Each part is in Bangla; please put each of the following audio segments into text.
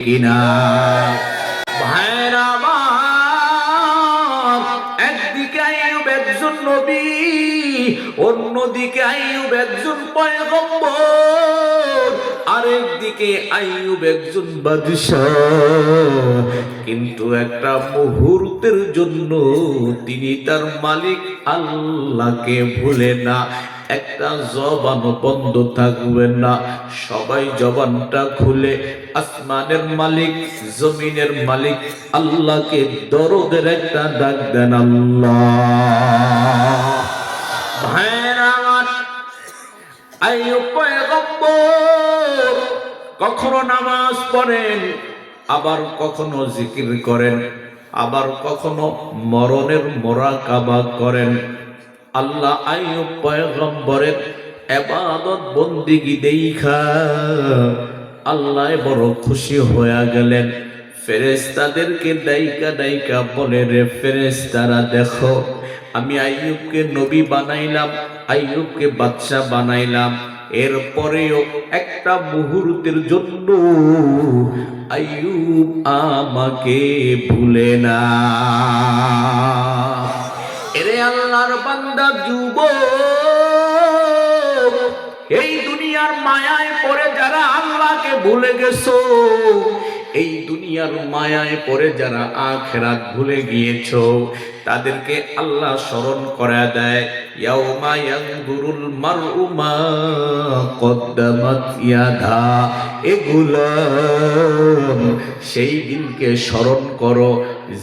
কিনা ভাইরা আমার, একদিকে আইয়ুব একজন নবী, অন্যদিকে আইয়ুব একজন পয়গম্বর, আরেকদিকে আইয়ুব একজন বাদশাহ। কিন্তু একটা মুহূর্তের জন্য তিনি তার মালিক আল্লাহকে ভুলে না। একটা জবানও বন্ধ থাকবে না, সবাই জবানটা খুলে আসমানের মালিক, জমিনের মালিক আল্লাহকে দরদের একটা ডাক দেন, আল্লাহ। ভাইরা আমার, আইয়ুব পয়গম্বর কখনো নামাজ পড়েন, আবার কখনো জিকির করেন, আবার কখনো মরণের মুরাকাবা করেন। আল্লাহ আইয়ুব পয়গম্বরের ইবাদত বন্দেগী দেইখা আল্লাহ বড় খুশি হয়ে গেলেন। ফেরেশতাদেরকে ডাইকা ডাইকা বলে, রে ফেরেশতারা দেখো, আমি আইয়ুবকে নবী বানাইলাম, আইয়ুবকে বাদশা বানাইলাম, এরপরেও একটা মুহূর্তের জন্য আইয়ুব আমাকে ভুলে না। এরে আল্লাহর বান্দা যুবক, এই দুনিয়ার মায়ায় পড়ে যারা আল্লাহকে ভুলে গেছো, এই দুনিয়ার মায়ায় পড়ে যারা আখিরাত ভুলে গিয়েছো, তাদেরকে আল্লাহ স্মরণ করে দেয়। ইয়াউমা ইয়ানজুরুল মারউ মা কদ্দামাত ইয়াদা, এগুলাম সেই দিনকে স্মরণ করো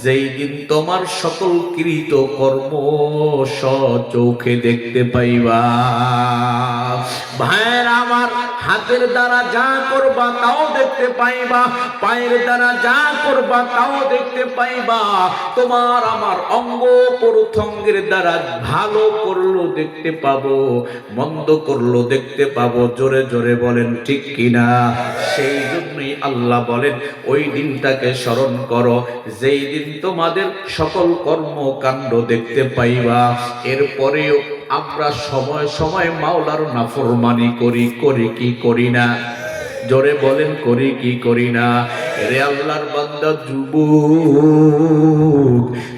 যেই দিন তোমার সকল কৃত কর্ম সচোখে দেখতে পাইবা। ভাইয়ের আমার, হাতের দ্বারা যা করবা তাও দেখতে পাইবা, পায়ের দ্বারা যা করবা তাও দেখতে পাইবা। তোমার আমার অঙ্গ প্রত্যঙ্গের দ্বারা ভালো করলো দেখতে পাবো, মন্দ করলো দেখতে পাবো। জোরে জোরে বলেন ঠিক কিনা? সেই জন্যই আল্লাহ বলেন ওই দিনটাকে স্মরণ করো যেই দিন তোমাদের সকল কর্মকাণ্ড দেখতে পাইবা। এরপরেও আমরা সময় সময় মাওলার নাফরমানি করি, করি কি করি না? জোরে বলেন করি কি করি না? রে আল্লাহর বান্দা যুবক,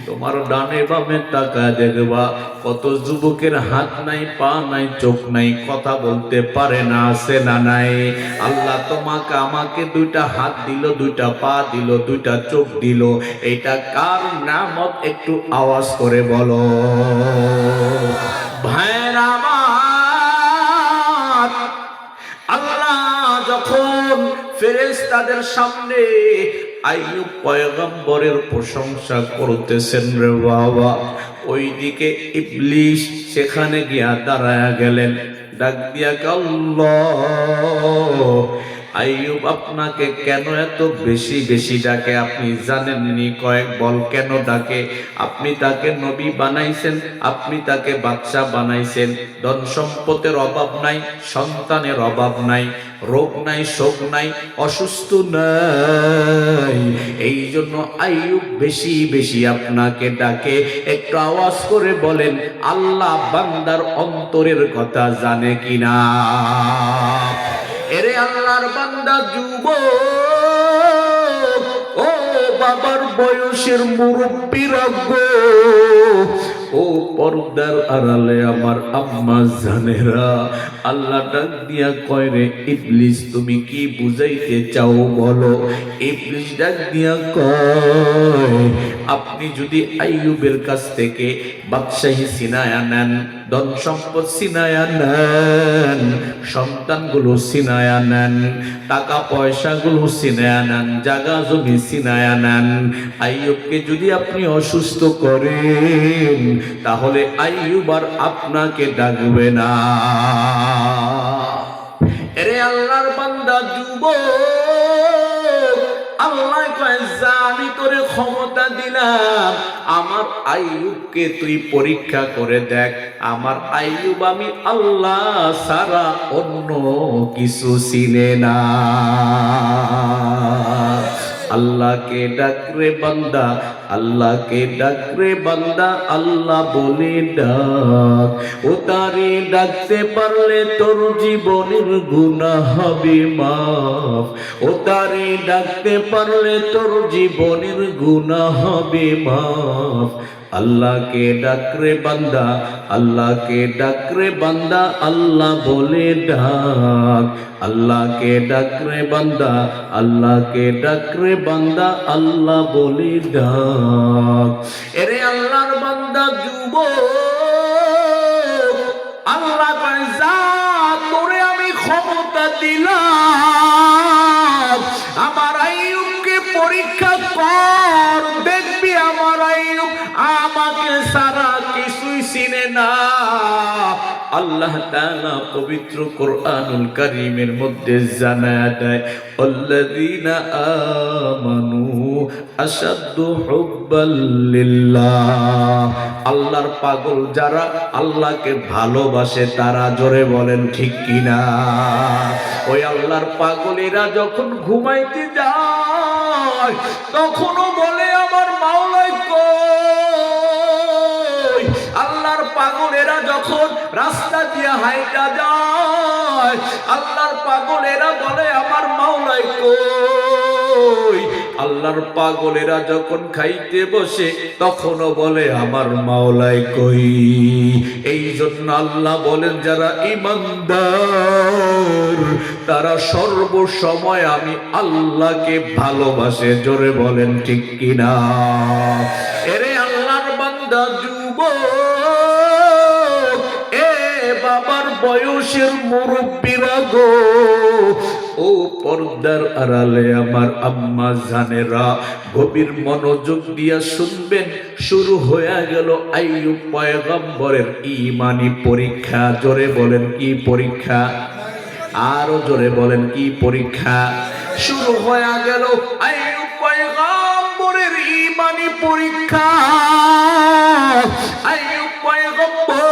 তোমার ডানে বামে তাকায় দেখবা কত যুবকের হাত নাই, পা নাই, চোখ নাই, কথা বলতে পারে না, আছে না নাই? আল্লাহ তোমাকে আমাকে দুইটা হাত দিল, দুইটা পা দিল, দুইটা চোখ দিল, এটা কার নামত? একটু আওয়াজ করে বলো। ভাইরা আমার, আল্লাহ যখন ফেরেশতাদের সামনে আইয়ুব পয়গম্বরের প্রশংসা করতেছেন রে বাবা, ওইদিকে ইবলিস সেখানে গিয়া দাঁড়ায়া গেলেন, ডাক দিয়া আল্লাহ, আইয়ুব আপনাকে কেন এত বেশি বেশি ডাকে আপনি জানেননি? কয়েক বল কেন ডাকে? আপনি তাকে নবী বানাইছেন, আপনি তাকে বাদশা বানাইছেন, ধন সম্পদের অভাব নাই, সন্তানের অভাব নাই, রোগ নাই, শোক নাই, অসুস্থ নাই, এই জন্য আইয়ুব বেশি বেশি আপনাকে ডাকে। একটু আওয়াজ করে বলেন, আল্লাহ বান্দার অন্তরের কথা জানে কিনা? এরে আল্লাহর বান্দা যুবক, ও বাবার বয়সের মুরব্বীরা গো, ও পর্দার আড়ালে আমার আম্মা জানেরা, আল্লাহ ডাক দিয়া কয়, রে ইবলিস তুমি কি বুঝাইতে চাও বলো? ইবলিস ডাক দিয়া কয়, আপনি যদি আইয়ুবের কাছ থেকে বাদশাহী ছিনায়া নেন, ধন সম্পদ ছিনায়া নেন, সন্তানগুলো ছিনায়া নেন, টাকা পয়সাগুলো ছিনায়া নেন, জায়গা জমি ছিনায়া নেন, আইয়ুবকে যদি আপনি অসুস্থ করেন, তাহলে আইয়ুব আর আপনাকে ডাকবে না। এরে আল্লাহর বান্দা যুবক, আল্লাহ কয়, যা আমি তোরে ক্ষমতা দিলাম, আমার আইয়ুবকে তুই পরীক্ষা করে দেখ। আমার আইয়ুব আমি আল্লাহ ছাড়া অন্য কিছু চিনে না। আল্লাহকে ডাক রে বান্দা, আল্লাহকে ডাক রে বান্দা, আল্লাহ বলে ডাক। ও তারে ডাকতে পারলে তোর জীবনের গুনাহ হবে মাফ। ও তারে ডাকতে পারলে তোর জীবনের গুনাহ হবে মাফ। আল্লাহকে ডাক রে বান্দা, আল্লাহকে ডাক রে বান্দা, আল্লাহ বলে ডাক। আল্লাহকে ডাক রে বান্দা, আল্লাহকে ডাক রে বান্দা, আল্লাহ বলে ডাক। এরে আল্লাহর বান্দা যুবক, আল্লাহ কয় যা তোরে আমি ক্ষমতা দিলাম, আমার আইয়ুবকে পরীক্ষা কর, দেখবি আমার আইয়ুব আমাকে সারা কিছুই চিনে না। আল্লাহ তাআলা পবিত্র কোরআনুল কারীমের মধ্যে জানায় দেয়, আল্লাযীনা আমানু আশাদ্দু হুব্বাল লিল্লাহ। আল্লাহর পাগল যারা আল্লাহকে ভালোবাসে তারা, জোরে বলেন ঠিক কিনা। ওই আল্লাহর পাগলেরা যখন ঘুমাইতে যায় তখনও বলে আমার মাওলাই কই। আল্লাহর পাগলেরা যখন রাস্তা দিয়ে হাইটা যায় আল্লাহর পাগলেরা বলে আমার মাওলাই কই। আল্লাহর পাগলেরা যখন খাইতে বসে তখনও বলে আমার মাওলাই কই। এই জন্য আল্লাহ বলেন যারা ঈমানদার তারা সর্বসময় আমি আল্লাহকে ভালোবাসে, জোরে বলেন ঠিক কিনা। এরে আল্লাহর বান্দা যুবক, এ বাবার বয়সের মুরব্বিরা গো, ও পর্দার আড়ালে আমার আম্মা জানেরা গভীর মনোযোগ দিয়া শুনবেন। শুরু হয়ে গেল আইয়ুব পয়গম্বরের ঈমানি পরীক্ষা। জোরে বলেন কি পরীক্ষা? আরো জোরে বলেন কি পরীক্ষা? শুরু হয়ে গেল আইয়ুব পয়গম্বরের ঈমানি পরীক্ষা। আইয়ুব পয়গম্বর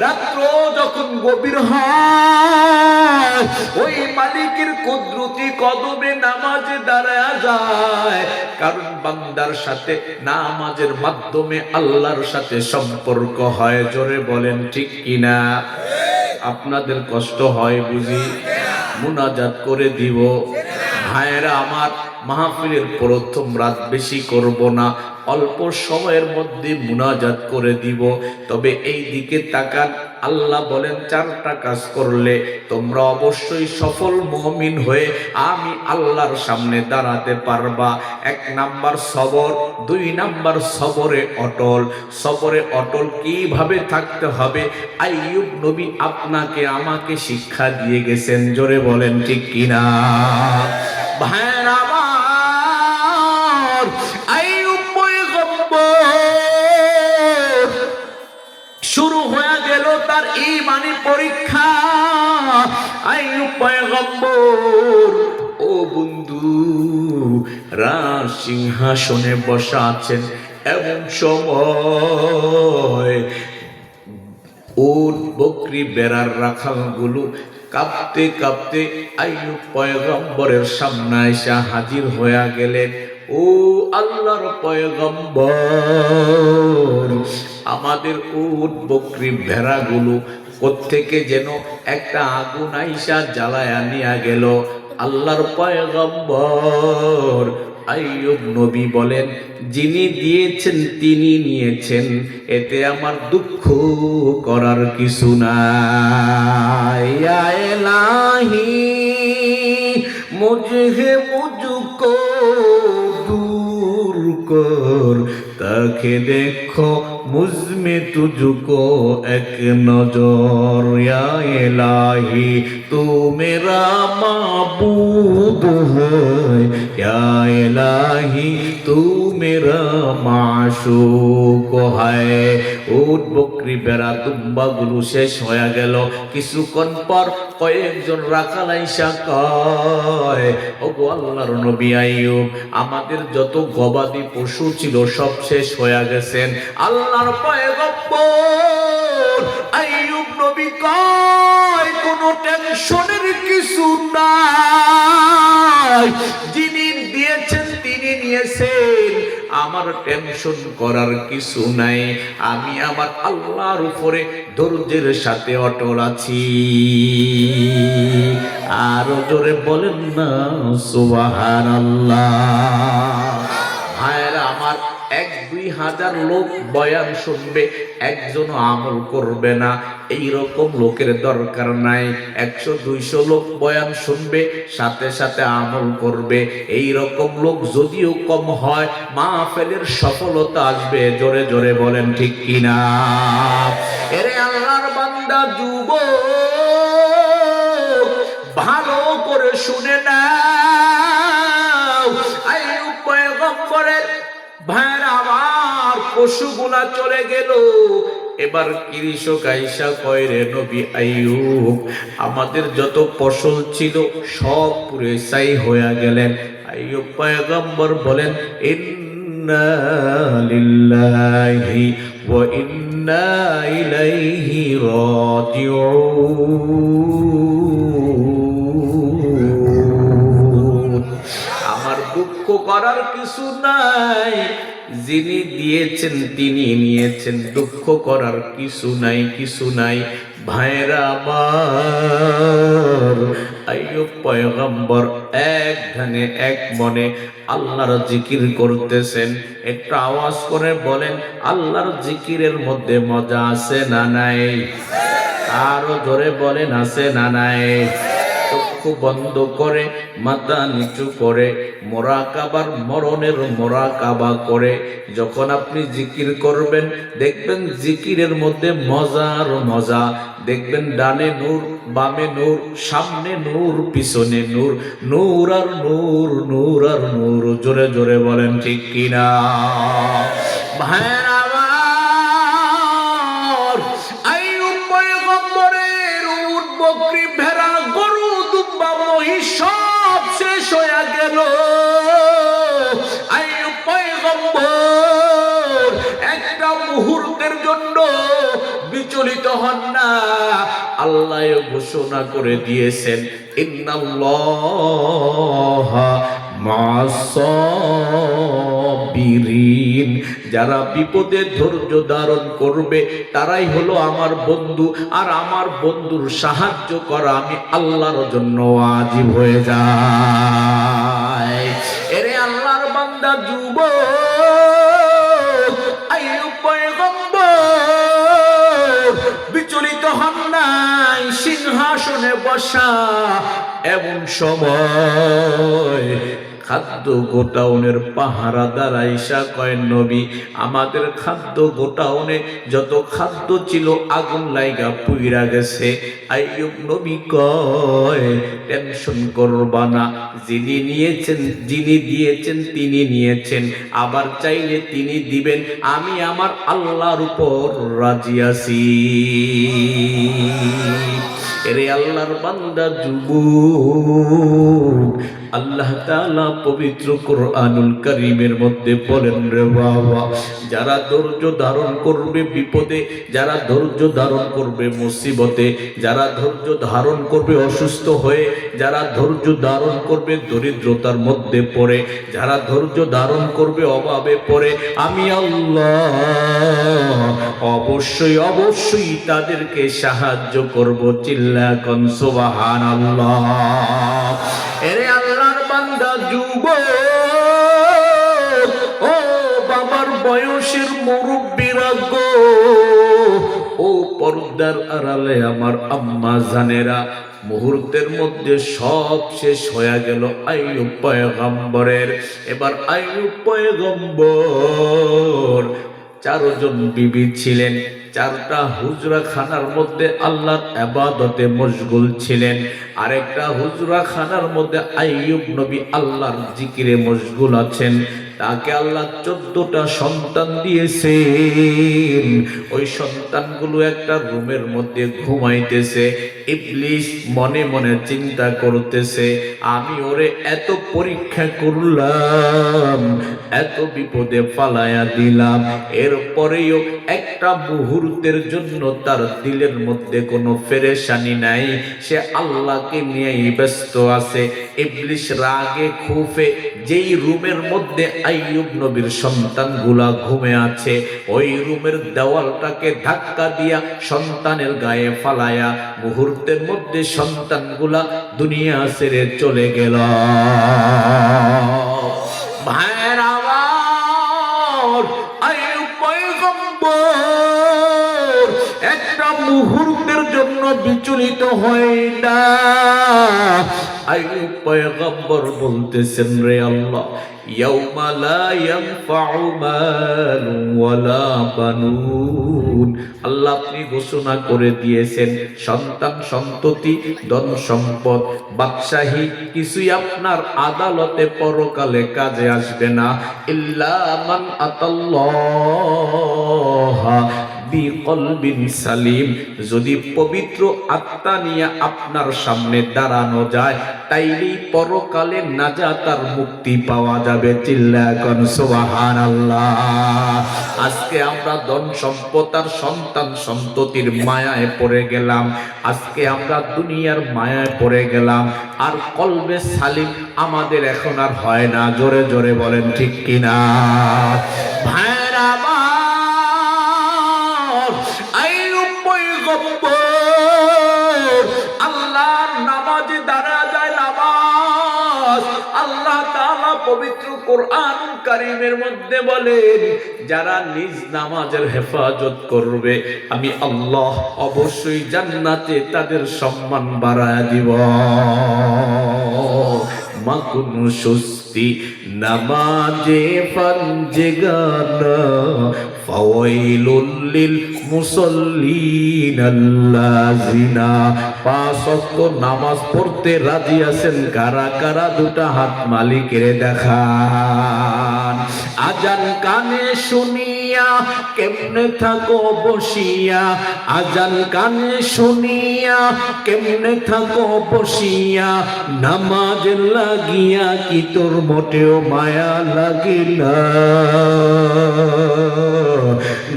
রাত্র যখন গভীর হয় ওই মালিকের কুদরতি কদমে নামাজে দাঁড়ায়া যায়, কারণ বান্দার সাথে নামাজের মাধ্যমে আল্লাহর সাথে সম্পর্ক হয়। জোরে বলেন ঠিক কিনা। আপনাদের কষ্ট হয় বুঝি? মুনাজাত করে দিব ভাইয়েরা আমার। মাহফিলের প্রথম রাত বেশি করব না, অল্প সময়ের মধ্যে মুনাজাত করে দিব। তবে এই দিকে তাকান, আল্লাহ বলেন 4টা কাজ করলে তোমরা অবশ্যই সফল মুমিন হয়ে আমি আল্লাহর সামনে দাঁড়াতে পারবা। 1 নাম্বার সবর, 2 নাম্বার সবরে অটল। সবরে অটল কিভাবে থাকতে হবে আইয়ুব নবী আপনাকে আমাকে শিক্ষা দিয়ে গেছেন। জোরে বলেন ঠিক কিনা। ভাইরা আমার, আইয়ুব পয়গম্বর শুরু হয়ে গেল তার ঈমানি পরীক্ষা। আইয়ুব পয়গম্বর ও বন্ধু রাজ সিংহাসনে বসা আছেন, এমন সময় উট বকরি বেড়ার রাখালগুলো কাঁপতে কাঁপতে আইয়ুব পয়গম্বরের সামনে এসে হাজির হয়ে গেলেন। ও আল্লাহর পয়গম্বর, আমাদের উট বকরি ভেড়াগুলো কোত্থেকে যেন একটা আগুন আইসা জ্বালায়া নিয়ে গেল। আল্লাহর পয়গম্বর আইয়ুব নবী বলেন, যিনি দিয়েছেন তিনি নিয়েছেন, এতে আমার দুঃখ করার কিছু নাই। ইয়া ইলাহি মুঝে মুঝকো দূর কর, তাকে দেখো মুঝমে তুঝকো এক নজর। ইয়া ইলাহি তু মেরা মাবুদ হ্যায়, ইয়া ইলাহি তু মেরা মাশুক হ্যায়। উট বকরি বেড়া দুম্বাগুলো শেষ হয়ে গেল। কিছুক্ষণ পর কয়েকজন রাখাল আইসা কয়, ওগো আল্লাহর নবী আইয়ুব, আমাদের যত গবাদি পশু ছিল সব শেষ হয়ে গেছেন। আল্লাহর পয়গম্বর আইয়ুব নবী কয়, কোনো টেনশনের কিছু নাই, যিনি আমার টেনশন করার কিছু নাই, আমি আমার আল্লাহর উপরে ধৈর্যের সাথে অটল আছি। আরো জোরে বলেন না সুবহানাল্লাহ। ভাইরা আমার, 1-2 হাজার লোক বয়ান শুনবে, একজনও আমল করবে না, এইরকম লোকের দরকার নাই। 100-200 লোক বয়ান শুনবে, সাথে সাথে আমল করবে, এইরকম লোক যদিও কম হয়, মাহফিলের সফলতা আসবে। জোরে জোরে বলেন ঠিক কিনা? এরে আল্লাহর বান্দা যুবক, ভালো করে শুনে নাও। আইয়ুব পয়গম্বরের ভাইরা আমার, পশুগুলা চলে গেল, এবার কৃষক আইসা কয়, রে নবী আইয়ুব, আমাদের যত ফসল ছিল সব পুরে ছাই হয়ে গেলেন। আইয়ুব পয়গম্বর বলেন, ইন্না লিল্লাহি ওয়া ইন্না ইলাইহি রাজিউন। আমার দুঃখ করার কিছু নাই, যিনি দিয়েছেন তিনি নিয়েছেন, দুঃখ করার কিছু নাই, কিছু নাই। ভাইরা আমার, আইয়ুব পয়গম্বর এক ধ্যানে এক মনে আল্লাহর জিকির করতেছেন। একটা আওয়াজ করে বলেন, আল্লাহর জিকিরের মধ্যে মজা আছে না নাই? আরো জোরে বলেন, আছে না নাই? চক্ষু বন্ধ করে, মাথা নিচু করে, মোরাকাবার মরণের মোরাকাবা করে যখন আপনি জিকির করবেন, দেখবেন জিকিরের মধ্যে মজার মজা। দেখবেন ডানে নূর, বামে নূর, সামনে নূর, পিছনে নূর, নূর আর নূর, নূর আর নূর। জোরে জোরে বলেন ঠিক কিনা? ভাইরা আমার, আইয়ুব পয়গম্বরের উট, বকরি, ভেড়া, গরু, দুম্বা, মহিষ সব শেষ হয়ে গেল। আইয়ুব পয়গম্বর একটা মুহূর্তের জন্য বিচলিত হন না। আল্লাহ ঘোষণা করে দিয়েছেন, ইন্নাল্লাহা মা'আস সাবিরিন। যারা বিপদে ধৈর্য ধারণ করবে তারাই হলো আমার বন্ধু, আর আমার বন্ধুর সাহায্য করা আমি আল্লাহর জন্য ওয়াজিব হয়ে যায়। এরে আল্লাহর বান্দা যুবক, আইয়ুব পয়গম্বর বিচলিত হন নাই, সিংহাসনে বসা। এমন সময় খাদ্য গোটাউনের পাহারাদার আইসা কয়, নবী, আমাদের খাদ্য গোটাউনে যত খাদ্য ছিল আগুন লাইগা পুইরা গেছে। আইয়ুব নবী কয়, টেনশন করবা না, যিনি নিয়েছেন, যিনি দিয়েছেন তিনি নিয়েছেন, আবার চাইলে তিনি দিবেন, আমি আমার আল্লাহর উপর রাজি আছি। এরে আল্লাহর বান্দা যুবক, আল্লাহ তাআলা পবিত্র কোরআনুল কারীমের মধ্যে বলেন, রে বাবা, যারা ধৈর্য ধারণ করবে বিপদে, যারা ধৈর্য ধারণ করবে মুসিবতে, যারা ধৈর্য ধারণ করবে অসুস্থ হয়ে, যারা ধৈর্য ধারণ করবে দরিদ্রতার মধ্যে পড়ে, যারা ধৈর্য ধারণ করবে অভাবে পড়ে, আমি আল্লাহ অবশ্যই অবশ্যই তাদেরকে সাহায্য করব। চিল্লা কোন সুবহানাল্লাহ। এরে আল্লাহর বান্দা যুবক, ও বাবার বয়সের মুরব্বিরা গো, ও পর্দার আড়ালে আমার আম্মা জানেরা, মুহূর্তের মধ্যে সব শেষ হয়ে গেল আইয়ুব পয়গম্বরের। এবার আইয়ুব পয়গম্বর 4 জন বিবি ছিলেন, 4টা হুজরা খানার মধ্যে আল্লাহর ইবাদতে মশগুল ছিলেন, আরেকটা হুজরা খানার মধ্যে আইয়ুব নবী আল্লাহর জিকিরে মশগুল আছেন। তাকে আল্লাহ 14টা সন্তান দিয়েছেন। ওই সন্তানগুলো একটা রুমের মধ্যে ঘুমাইতেছে। ইবলিস মনে মনে চিন্তা করতেছে, আমি ওরে এত পরীক্ষা করলাম, এত বিপদে ফালায়া দিলাম, এরপরেও একটা মুহূর্তের জন্য তার দিলের মধ্যে কোনো পেরেশানি নাই, সে আল্লাহকে নিয়েই ব্যস্ত আছে। ইবলিস রাগে ক্ষোভে যেই রুমের মধ্যে আইয়ুব নবীর সন্তানগুলা ঘুমে আছে, ওই রুমের দেওয়ালটাকে ধাক্কা দিয়া সন্তানের গায়ে ফালায়া মুহূর্তের মধ্যে সন্তানগুলা দুনিয়া ছেড়ে চলে গেল। ভাইয়ের আমার, আইয়ুব পয়গম্বর একটা মুহূর্তের জন্য বিচলিত হয় না। আইয়ুব পয়গম্বর বলতেছেন, রে আল্লাহ, ইয়াউমা লা ইয়ানফাউ মালুন ওয়ালা বানুন, আল্লাহ আপনি ঘোষণা করে দিয়েছেন সন্তান সন্ততি ধন সম্পদ বাদশাহী কিছুই আপনার আদালতে পরকালে কাজে আসবে না। ইল্লা মান আতাল্লাহ বিকলবিন সালিম, যদি পবিত্র আত্মা নিয়ে আপনার সামনে দাঁড়ানো যায় তাইলেই পরকালে নাজাত আর মুক্তি পাওয়া যাবে। চিল্লা কোন সুবহানাল্লাহ। আজকে আমরা ধন সম্পদ আর সন্তান সন্ততির মায়ায় পড়ে গেলাম, আজকে আমরা দুনিয়ার মায়ায় পড়ে গেলাম, আর কলবে সালিম আমাদের এখন আর হয় না। জোরে জোরে বলেন ঠিক কিনা? ভাইরা আইয়ুব পয়গম্বর আল্লাহর নামাজে দাঁড়া যায়, নামাজ আল্লাহ তাআলা পবিত্র কোরআন কারীমের মধ্যে বলেন, যারা নিজ নামাজের হেফাজত করবে আমি আল্লাহ অবশ্যই জান্নাতে তাদের সম্মান বাড়ায় দিব। মাকুন সুস্তি নামাজে ফানজেগানা ফাওয়াইলুল লিল মুসাল্লিন আল্লাযিনা, পাঁচ ওয়াক্ত নামাজ পড়তে রাজি আছেন কারা কারা? দুটা হাত মালিকের দেখান। আজান কানে শুনিয়া কেমনে থাকো বসিয়া, আজান কানে শুনিয়া কেমনে থাকো বসিয়া, নামাজের লাগিয়া কি তোর মোটেও মায়া লাগে না,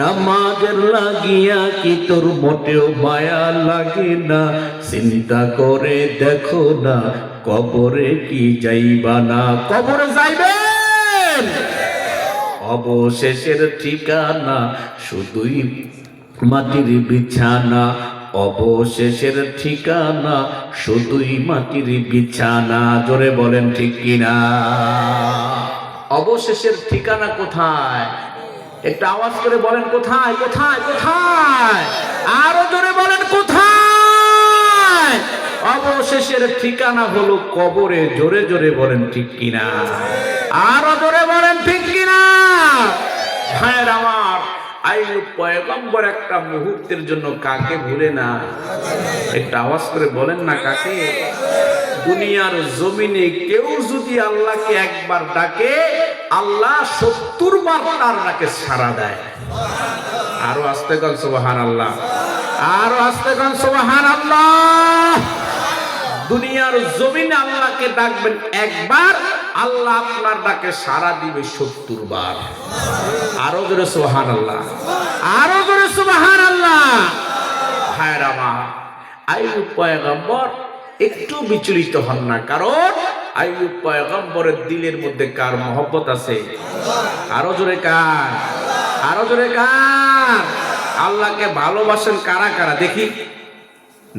নামাজের লাগিয়া কি তোর মোটেও মায়া লাগে না, চিন্তা করে দেখো না কবরে কি যাইবা না। কবরে যাইবেন, অবশেষের ঠিকানা শুধুই মাটির বিছানা, অবশেষের ঠিকানা শুধুই মাটির বিছানা। জোরে বলেন ঠিক কিনা? অবশেষের ঠিকানা কোথায়? একটা আওয়াজ করে বলেন, কোথায় কোথায় কোথায়? আরো জোরে বলেন, কোথায়? অবশেষের ঠিকানা হলো কবরে। জোরে জোরে বলেন ঠিক কিনা? আরো জোরে বলেন ঠিক কিনা? ভাইয়ের আমার, আইয়ুব পয়গম্বর একটা মুহূর্তের জন্য কাকে ভুলে না? একটা আওয়াজ করে বলেন না, কাকে? দুনিয়ার জমিনে কেউ যদি আল্লাহকে একবার ডাকে আল্লাহ 70 বার তার ডাকে সাড়া দেয়। আরো আস্তে গান সুবহানাল্লাহ, আরো আস্তে গান সুবহানাল্লাহ। দুনিয়ার জমিনে আল্লাহকে ডাকবেন একবার, আল্লাহ আপনার ডাকে সাড়া দিবে 70 বার। আরো জোরে সুবহানাল্লাহ, আরো জোরে সুবহানাল্লাহ। ভাইরা আমার, আইয়ুব পয়গম্বর একটু বিচলিত হন না, কারণ আইয়ুব পয়গম্বরের দিলের মধ্যে কার মহব্বত আছে? আরো জোরে কার? আরো জোরে কার? আল্লাহকে ভালোবাসেন কারা কারা দেখি?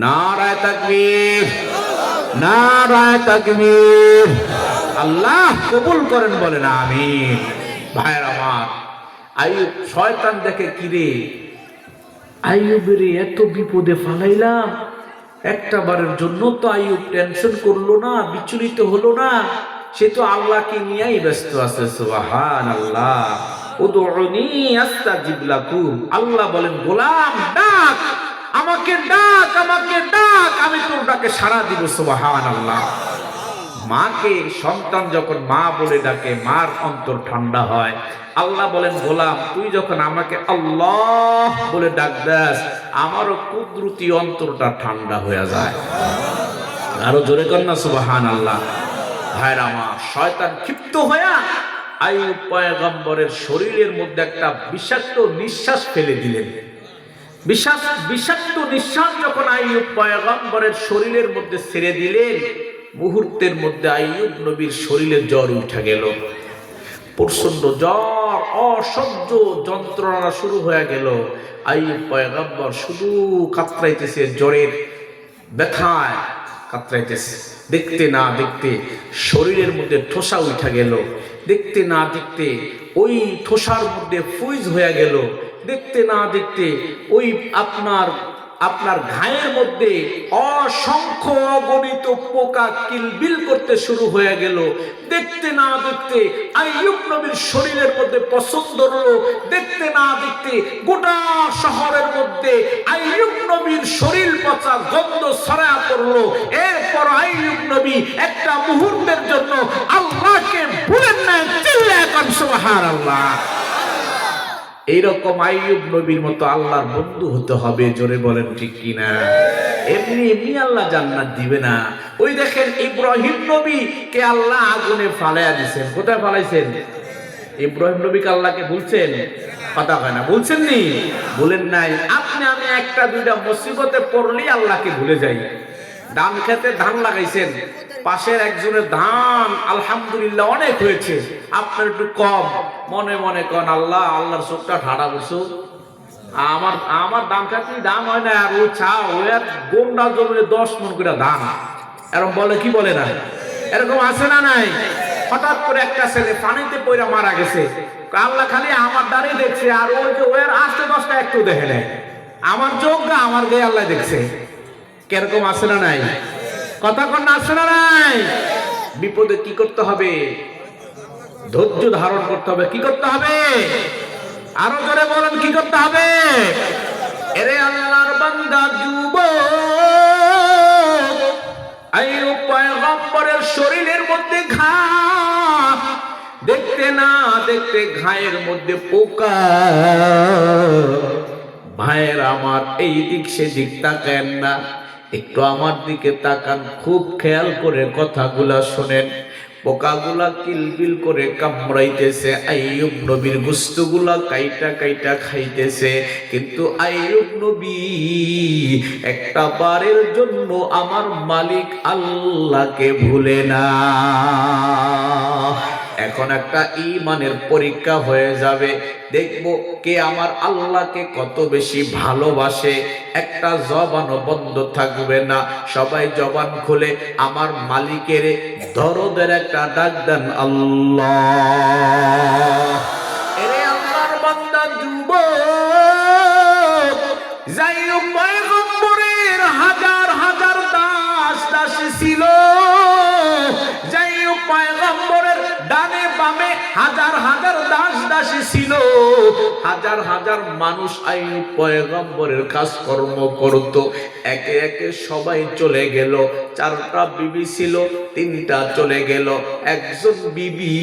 নারায়ে তাকবীর, নারায়ে তাকবীর। আল্লাহ কবুল করেন, বলেন আমিন। ভাইয়ের আমার, আইয়ুব শয়তান দেখে, কিরে আইয়ুবের এত বিপদে ফালাইলাম, একটা বারের জন্য তো আইয়ুব টেনশন করলো না, বিচলিত হলো না, সে তো আল্লাহকে নিয়েই ব্যস্ত আছে। সুবহানাল্লাহ। উদউনি আস্তাজিব লাকুম, আল্লাহ বলেন, গোলাম ডাক, আমাকে ডাক, আমাকে ডাক, আমি তোর ডাকে সাড়া দিব। সুবহানাল্লাহ। মাকে সন্তান যখন মা বলে ডাকে মার অন্তর ঠান্ডা হয়। আল্লাহ বলেন, গোলাম তুই যখন আমাকে আল্লাহ বলে ডাক দাস, আমারও কুদরতি অন্তরটা ঠান্ডা হয়ে যায়। আরো জোরে কর না সুবহানাল্লাহ। ভাইরা আমার, শয়তান ক্ষিপ্ত হয়ে আইয়ুব পয়গম্বরের শরীরের মধ্যে একটা বিষাক্ত নিঃশ্বাস ফেলে দিলেন। বিষাক্ত নিঃশ্বাস যখন আইয়ুব পয়গম্বরের শরীরের মধ্যে ছেড়ে দিলেন, মুহূর্তের মধ্যে আইয়ুব নবীর শরীরে জ্বর উঠে গেল। প্রচন্ড জ্বর, অসহ্য যন্ত্রণা শুরু হয়ে গেল। আইয়ুব পয়গম্বর শুধু কাতরাইতেছে, জ্বরের ব্যথায় কাতরাইতেছে। দেখতে না দেখতে শরীরের মধ্যে ঠোসা উঠা গেল, দেখতে না দেখতে ওই ঠোসার মধ্যে ফুইজ হয়ে গেল, দেখতে না দেখতে ওই আপনার ঘায়ের মধ্যে অসংখ্য অগণিত পোকা কিলবিল করতে শুরু হয়ে গেল। দেখতে না দেখতে আইয়ুব নবীর শরীরের মধ্যে পছন্দ হলো, দেখতে না দেখতে গোটা শহরের মধ্যে আইয়ুব নবীর শরীর পচা গন্ধ ছড়ায়া পড়লো। এরপর আইয়ুব নবী একটা মুহূর্তের জন্য আল্লাহকে ভুলেন না, চিল্লায়া কোন সুবহানাল্লাহ। এইরকম আইয়ুব নবীর মতো আল্লাহর বন্ধু হতে হবে, জোরে বলেন ঠিক কিনা? এমনি এমনি আল্লাহ জান্নাত দিবে না। ওই দেখেন ইব্রাহিম নবী কে আল্লাহ আগুনে ফালাইয়া দিয়েছেন। কোথায় ফালাইছেন? ইব্রাহিম নবীকে আল্লাহকে বলছেন, কথা হয় না, বলছেন নি? বলেন নাই। আপনি আমি একটা দুইটা মুসিবতে পড়লেই আল্লাহকে ভুলে যাই। ধান খেতে ধান লাগাইছেন, পাশের একজনের ধান আলহামদুলিল্লাহ অনেক হয়েছে, আপনার একটু কম, মনে মনে কন আল্লাহ, আল্লাহর চোখটা ঠাড়া বসো, আমার ধান খাতে দাম হয় না, আর ও ছা ওর গোমডা জমিতে 10 মন করে ধান, এরকম বলে কি বলে না? এরকম আছে না নাই? হঠাৎ করে একটা ছেলে পানিতে পড়ে মারা গেছে, আল্লাহ খালি আমার দ্বারে দেখছে, আর ওই যে ওর 8-10টা একটু দেখে নেয়, আমার যোগ্য আমার গায়ে আল্লাহ দেখছে। কিরকম আছে না নাই? কথা কন না, আছে না নাই? বিপদে কি করতে হবে? ধৈর্য ধারণ করতে হবে। কি করতে হবে? আরো জোরে বলেন, কি করতে হবে? এরে আল্লাহর বান্দা যুবক, আইয়ুব পয়গম্বরের শরীরের মধ্যে ঘা, দেখতে না দেখতে ঘায়ের মধ্যে পোকা। ভাইয়ের আমার, এই দিক সেদিক তাকান না, একটু আমার দিকে তাকান, খুব খেয়াল করে কথাগুলা শোনেন। পোকাগুলা কিলবিল করে কামড়াইতেছে, আইয়ুব নবীর গোশতগুলা কাইটা কাইটা খাইতেছে, কিন্তু আইয়ুব নবী একটা বারের জন্য আমার মালিক আল্লাহকে ভুলে না। এখন একটা ঈমানের পরীক্ষা হয়ে যাবে, দেখব কে আমার আল্লাহকে কত বেশি ভালোবাসে। একটা জবানও বন্ধ থাকবে না, সবাই জবান খুলে আমার মালিকের দরদের একটা ডাক দেন, আল্লাহ। এরে আল্লাহর বান্দা যুবক, আইয়ুব পয়গম্বরের হাজার হাজার দাস দাসী ছিল, আইয়ুব পয়গম্বরের ডানে বামে হাজার হাজার দাস দাসী ছিল, হাজার হাজার মানুষ আইয়ুব পয়গম্বরের কাজকর্ম করত। একে একে সবাই চলে গেল। 4টা বিবি ছিল, 3টা চলে গেল। একজন বিবি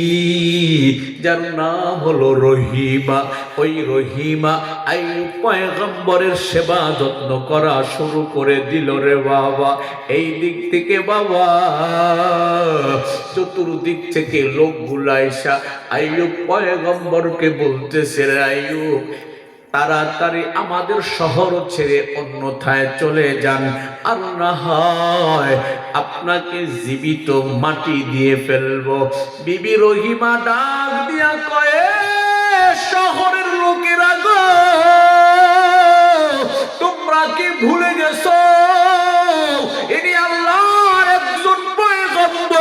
যার নাম হলো রহিমা, ওই রহিমা আইয়ুব পয়গম্বরের সেবা যত্ন করা শুরু করে দিল রে বাবা। এই দিক থেকে বাবা চতুর্দিক থেকে লোকগুলা আইসা আইয়ুব পয়গম্বরকে বলতেছে, রে আইয়ুব, তাড়াতাড়ি আমাদের শহর ছেড়ে অন্যথায় চলে যান, আর না হয় আপনাকে জীবিত মাটি দিয়ে ফেলবো। বিবি রহিমা ডাক দিয়া কয়ে, শহরের লোকেরা গো, তোমরা কি ভুলে গেছো ইনি আল্লাহর একজন পয়গম্বর?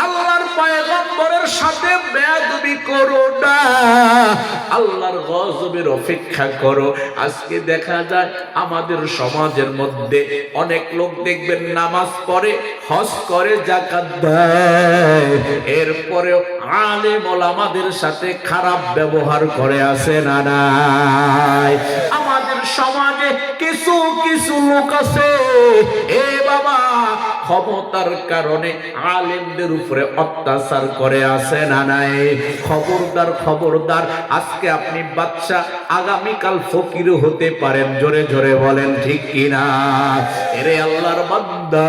আল্লাহর পয়গম্বরের সাথে বেয়াদবি করো না, আল্লাহর গজবের অপেক্ষা করো। আজকে দেখা যায় আমাদের সমাজের মধ্যে অনেক লোক দেখবেন নামাজ পড়ে, হজ করে, যাকাত দেয়, এরপরেও আলেম ওলামাদের সাথে খারাপ ব্যবহার করে, আছে না নাই? আমাদের সমাজে কিছু কিছু লোক আছে, এ বাবা, ক্ষমতার কারণে আলেমদের উপরে অত্যাচার করে, আছে না নাই? খবরদার খবরদার, আজকে আপনি বাদশা, আগামীকাল ফকিরও হতে পারেন, জোরে জোরে বলেন ঠিক কিনা? এরে আল্লাহর বান্দা,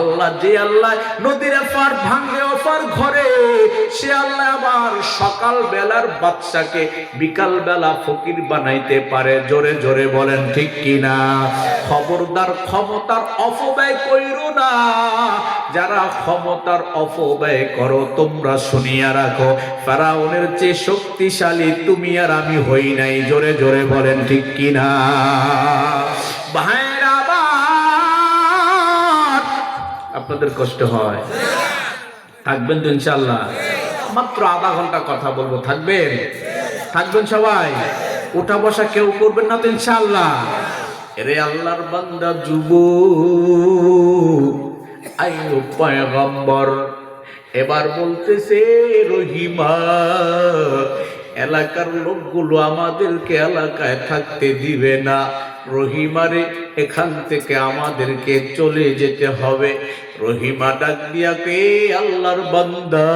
আল্লাহ যে আল্লাহ নদীর এপার ভাঙ্গে ওপার ঘরে, সে আল্লাহ আবার সকাল বেলার বাদশাকে বিকাল বেলা ফকির বানাইতে পারে। জোরে জোরে বলেন ঠিক কিনা? খবরদার ক্ষমতার অপব্যয় কইরো না। যারা ক্ষমতার অপব্যয় করো তোমরা শুনিয়া রাখো, ফেরাউনের চেয়ে শক্তিশালী তুমি আর আমি হই নাই। জোরে জোরে বলেন ঠিক কিনা? ভাইরা আমার, আপনাদের কষ্ট হয়? থাকবেন তো ইনশাআল্লাহ? মাত্র আধা ঘন্টা কথা বলবো, থাকবেন? থাকবেন সবাই? উঠা বসা কেউ করবেন না তো ইনশাআল্লাহ? এরে আল্লাহর বান্দা যুবক, আইয়ুব পয়গম্বর এবার বলতেছে, রহিমা এলাকার লোকগুলো আমাদেরকে এলাকায় থাকতে দিবে না, রহিমারে এখান থেকে আমাদেরকে চলে যেতে হবে। রহিমা ডাক দিয়া কে, আল্লাহর বান্দা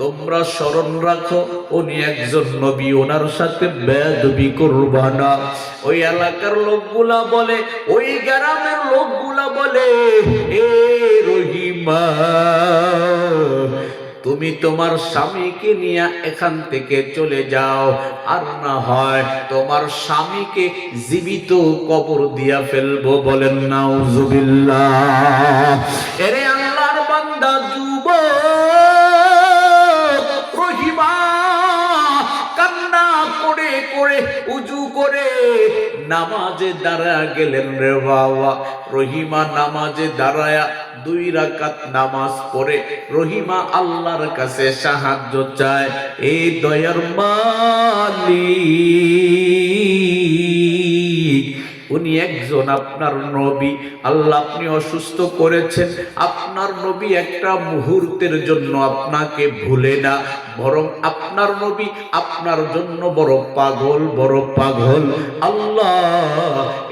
তোমরা স্মরণ রাখো, উনি একজন নবী, ওনার সাথে বেয়াদবি করবা না। ওই এলাকার লোকগুলা বলে, ওই গ্রামের লোকগুলা বলে, এ রহিমা তুমি তোমার স্বামীকে নিয়ে এখান থেকে চলে যাও, আর না হয় তোমার স্বামীকে জীবিত কবর দিয়া ফেলবো। বলেন নাউজুবিল্লাহ। এরে আল্লাহর বান্দা যুবক, রহিমা কান্না করে করে উজু করে নামাজে দাঁড়া গেলেন রে বাবা। রহিমা নামাজে দাঁড়ায়া 2 রাকাত নামাজ পড়ে রহিমা আল্লাহর কাছে সাহায্য চায়। এই দয়ার মালিক উনি একজন আপনার নবী। আল্লাহ আপনি অসুস্থ করেছেন, আপনার নবী একটা মুহূর্তের জন্য আপনাকে ভুলে না, বরং আপনার নবী আপনার জন্য বড় পাগল, বড় পাগল। আল্লাহ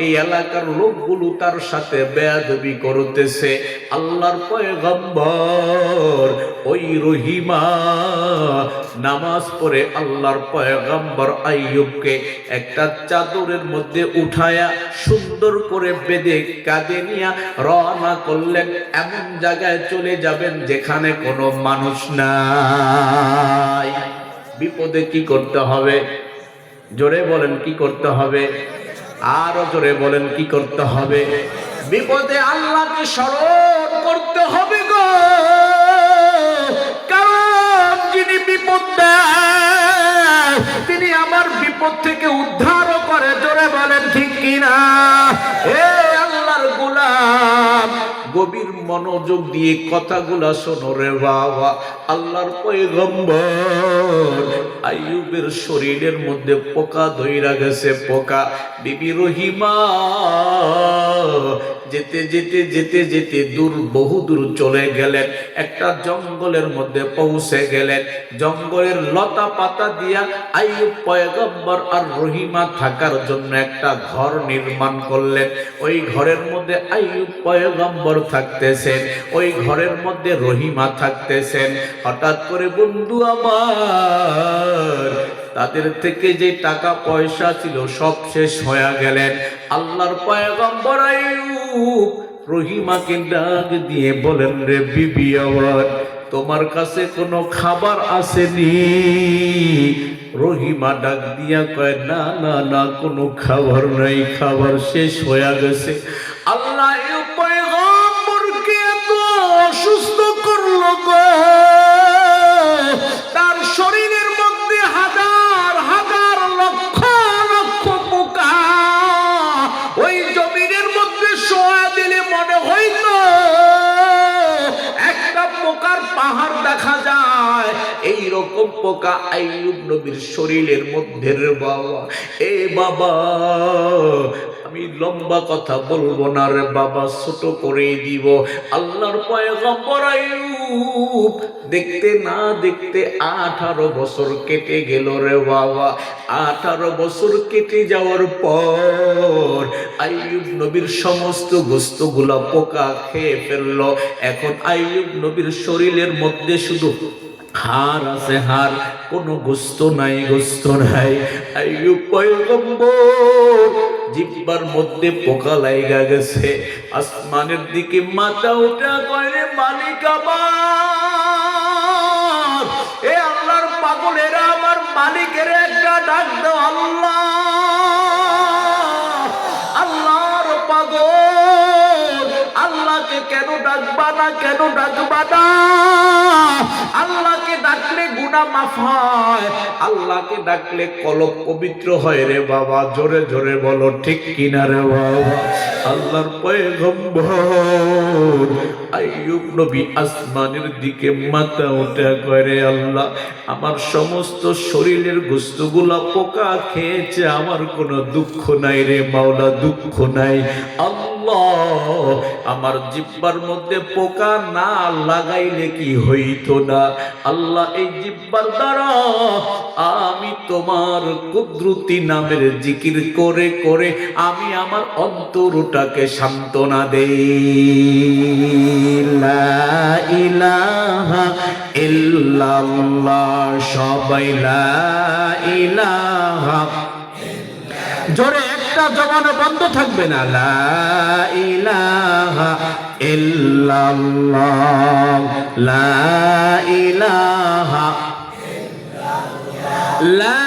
এই এলাকার লোকগুলো তার সাথে বেয়াদবি করতেছে। আল্লাহর পয়গম্বর ওই রহিমা নামাজ পড়ে আল্লাহর পয়গম্বর আইয়ুবকে একটা চাদরের মধ্যে উঠায়া সুন্দর করে বেঁধে কাঁধে নিয়া রওনা করলেন। এমন জায়গায় চলে যাবেন যেখানে কোনো মানুষ নাই। বিপদে কি করতে হবে? জোরে বলেন কি করতে হবে? আরো জোরে বলেন কি করতে হবে? বিপদে আল্লাহকে স্মরণ করতে হবে গো, কারণ যিনি বিপদ দেয় তিনি আমার বিপদ থেকে উদ্ধারও করে। জোরে বলেন ঠিক কিনা? হে আল্লাহর গোলাম, গভীর মনোযোগ দিয়ে কথাগুলা শোনো রে বাবা। আল্লাহর পয়গম্বর আইয়ুবের শরীরের মধ্যে পোকা ধইরা গেছে, পোকা। বিবি রহিমা যেতে যেতে যেতে যেতে দূর, বহু দূর চলে গেলেন। একটা জঙ্গলের মধ্যে পৌঁছে গেলেন। জঙ্গলের লতা পাতা দিয়া আইয়ুব পয়গম্বর আর রহিমা থাকার জন্য একটা ঘর নির্মাণ করলেন। ওই ঘরের মধ্যে আইয়ুব পয়গম্বর থাকতেছেন, ওই ঘরের মধ্যে রহিমা থাকতেছেন। হঠাৎ করে বন্ধু আমার, তাদের থেকে যে টাকা পয়সা ছিল সব শেষ হয়ে গেলেন। আল্লাহর পয়গম্বর আইয়ুব রহিমাকে ডাক দিয়ে বলেন, রে বিবি আমার, তোমার কাছে কোনো খাবার আসেনি? রহিমা ডাক দিয়া কয়, না না না, কোনো খাবার নাই, খাবার শেষ হয়ে গেছে। আল্লাহ পয়গম্বরকে এত অসুস্থ করলো গো, তার শরীরের মধ্যে হাজার হাজার লক্ষ লক্ষ পোকা। ওই জমিনের মধ্যে শোয়া দিলে মনে হইতো একটা পোকার পাহাড় দেখা যায়। এই রকম পোকা আইয়ুব নবীর শরীরের মধ্যে রে বাবা। এ বাবা, আমি লম্বা কথা বলবো না রে বাবা, ছোট করে দিব। আল্লাহর পয়গম্বর আইয়ুব দেখতে না দেখতে 18 বছর কেটে গেল রে বাবা। 18 বছর কেটে যাওয়ার পর আইয়ুব নবীর সমস্ত গোশতগুলা পোকা খেয়ে ফেললো। এখন আইয়ুব নবীর শরীরের মধ্যে শুধু হাড় আছে, হাড়, কোনো গোশত নাই, গোশত নাই। আইয়ুব পয়গম্বর জিহ্বার মধ্যে পোকা লাইগা গেছে। আসমানের দিকে মাথা উঠা কয়, মালিক আমার, এ আল্লাহর পাগলেরা আমার মালিকের একটা ডাক দাও। আল্লাহ, আল্লাহর পাগল, আল্লাহকে কেন ডাকবা না, কেন ডাকবা না? আল্লাহকে ডাকলে গুনাহ মাফ হয়, আল্লাহকে ডাকলে কলব পবিত্র হয় রে বাবা। জোরে জোরে বলো ঠিক কিনা রে বাবা। আল্লাহর পয়গম্বর আইয়ুব নবী আসমানের দিকে মাথা উঠা করে, আল্লাহ আমার সমস্ত শরীরের গোশতগুলা পোকা খেয়েছে, আমার কোনো দুঃখ নাই রে মাওলা, দুঃখ নাই। আল্লাহ আমার জিহ্বার মধ্যে পোকা না লাগাইলে কি হইতো না? আল্লাহ এই জিহ্বার দ্বারা আমি তোমার কুদরতি নামের জিকির করে করে আমি আমার অন্তরটাকে সান্ত্বনা দেই। লা ইলাহা ইল্লাল্লাহ, সবাই লা ইলাহা, জোরে একটা জবানে বন্ধ থাকবে না। লা ইলাহা ইল্লাল্লাহ, লা ইলাহা, লা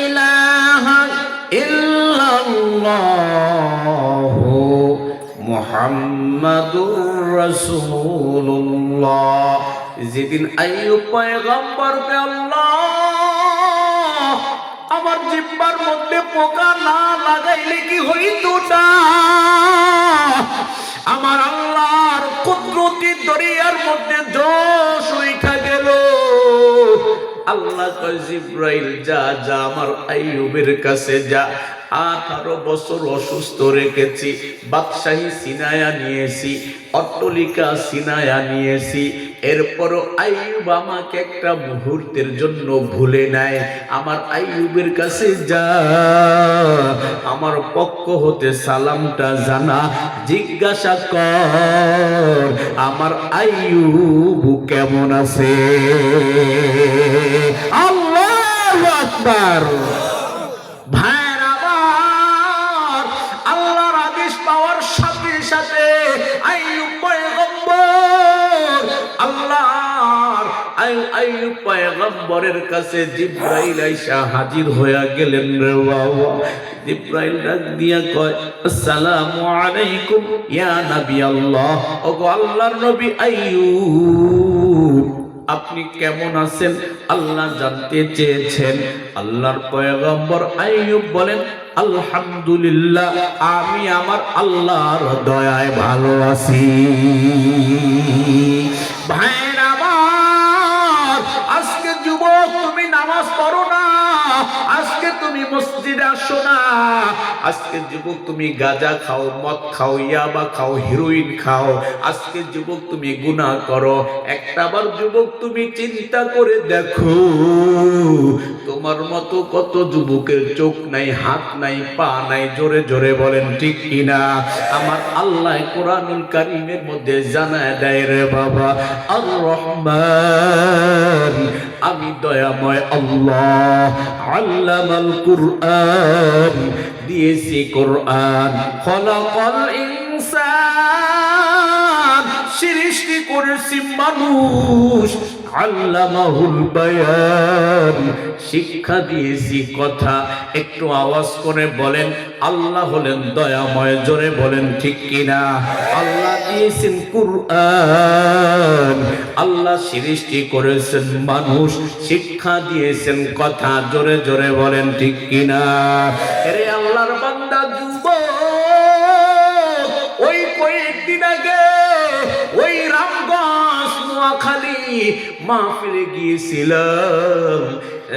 ইলাহা ইল্লাল্লাহ মুহাম্মাদুর রাসূলুল্লাহ। যেদিন আইয়ুব পয়গম্বরকে আল্লাহ আমার জিহ্বার মধ্যে পোকা না লাগাইলে কি হইতো না? আমার আল্লাহর কুদরতি দরিয়ার মধ্যে জোশ উঠা গেল। আল্লাহ কয়, জিব্রাইল যা যা আমার আইয়ুবের কাছে যা। 18 বছর অসুস্থ রেখেছি, বাদশাহী সিনায়া নিয়েছি, অট্টলিকা সিনায়া নিয়েছি, এরপরও আইয়ুব আমাকে একটা মুহূর্তের জন্য ভুলে নাই। আমার আইয়ুবের কাছে যা, আমার পক্ষ হতে সালামটা জানা, জিজ্ঞাসা কর আমার আইয়ুব কেমন আছে। আল্লাহু আকবার। ভাইরা আমার, আল্লাহর আদেশ পাওয়ার সাথে সাথে আইয়ুব পয়গম্বর আল্লাহর আইয়ুব পয়গম্বরের কাছে জিব্রাইল আইসা হাজির হয়ে গেলেন রে বাবা। জিব্রাইল ডাক দিয়া কয়, আসসালামু আলাইকুম ইয়া নবী আল্লাহ। ওগো আল্লাহর নবী আইয়ুব, আপনি কেমন আছেন আল্লাহ জানতে চেয়েছেন। আল্লাহর পয়গম্বর আইয়ুব বলেন, আলহামদুলিল্লাহ, আমি আমার আল্লাহর দয়ায় ভালো আছি। ভাইরা আমার, আজকে যুবক তুমি নামাজ পড়ো না, আজকে তুমি মসজিদে আসো না, আজকে যুবক তুমি গাঁজা খাও, মদ খাও, ইয়াবা খাও, হিরোইন খাও, আজকে যুবক তুমি গুনাহ করো। একটাবার যুবক তুমি চিন্তা করে দেখো, তোমার মতো কত যুবকের চোখ নাই, হাত নাই, পা নাই। জোরে জোরে বলেন ঠিক কিনা? আমার আল্লাহ কোরআনুল কারীমের মধ্যে জানায় দেয় রে বাবা, আর রহমান, আমি দয়াময় আল্লাহ, আল্লামাল কুরআন, দিয়েছি কোরআন, খলাকাল ইনসান, সৃষ্টি করেছি মানুষ, আল্লামাহুল বায়ান, শিক্ষা দিয়েছি কথা। একটু আওয়াজ করে বলেন, আল্লাহ হলেন দয়াময়। জোরে বলেন ঠিক কিনা? আল্লাহ দিয়েছেন কুরআন, আল্লাহ সৃষ্টি করেছেন মানুষ, শিক্ষা দিয়েছেন কথা। জোরে জোরে বলেন ঠিক কিনা? আরে আল্লাহর বান্দা যুবক, ওই কয়েকদিন আগে ওই রামগঞ্জ নোয়াখালী মাহফিলে গিয়েছিলাম।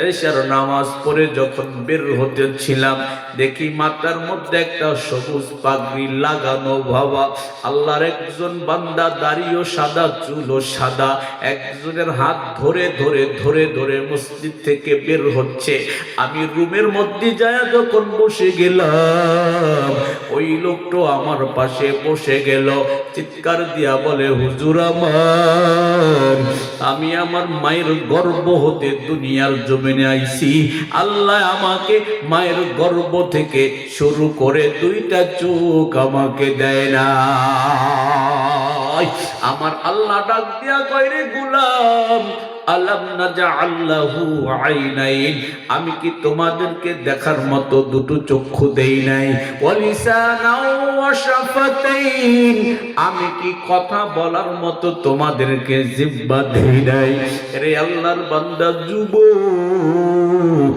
এশার নামাজ পড়ে যখন বের হতেছিলাম, দেখি মাথার মধ্যে একটা সবুজ পাগড়ি লাগানো বাবা। আল্লাহর একজন বান্দা, দাড়িও সাদা, চুলও সাদা, একজনের হাত ধরে ধরে ধরে ধরে মসজিদ থেকে বের হচ্ছে। আমি রুমের মধ্যে যায় যখন বসে গেলাম, ওই লোকটা আমার পাশে বসে গেল, চিৎকার দিয়া বলে, হুজুর আমার, আমি আমার মায়ের গর্ভ হতে দুনিয়ার জমিনে আইছি। আল্লাহ আমাকে মায়ের গর্ভ থেকে শুরু করে দুইটা চোখ আমাকে দেয় না। আমার আল্লাহ ডাক দিয়া কয়, রে গোলাম, আলাম নাজআল লাহু আইনাইন, আমি কি তোমাদেরকে দেখার মতো দুটো চক্ষু দেই নাই? ওয়া লিসানাও ওয়া শাফাতাইন, আমি কি কথা বলার মতো তোমাদেরকে জিহ্বা দেই নাই? রে আল্লাহর বান্দা যুবক,